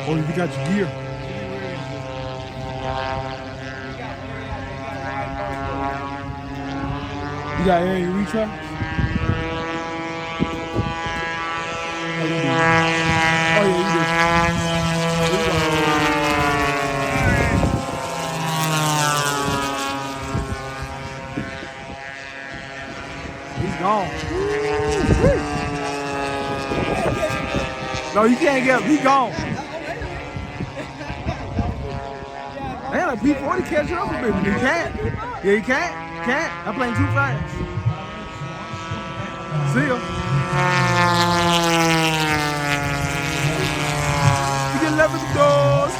Oh, you got your gear. You got area retry? Oh, you do. Oh, yeah, you do. Here we go. He's gone. No, you can't get him. He's gone. Man, like P-40 catch up a bit. You can't. Yeah, you can't. Can't. I'm playing too fast. See ya. You can level the doors.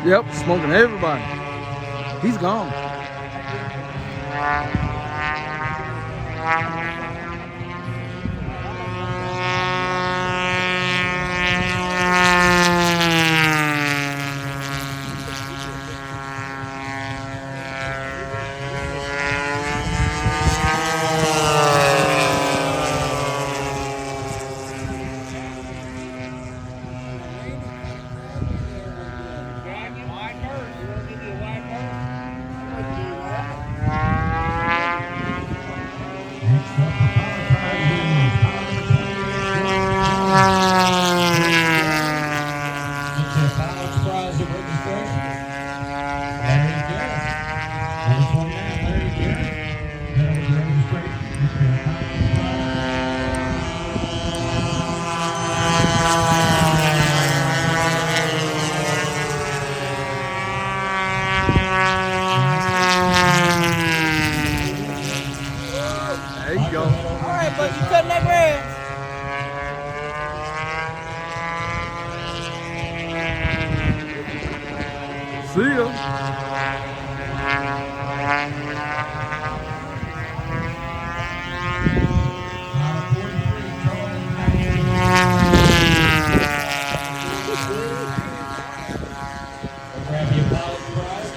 Yep, smoking everybody. He's gone. There you go. All right, but you cutting that grass. See ya. Grab your ballot prize.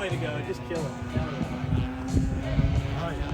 way to go. Just kill him. Oh, yeah.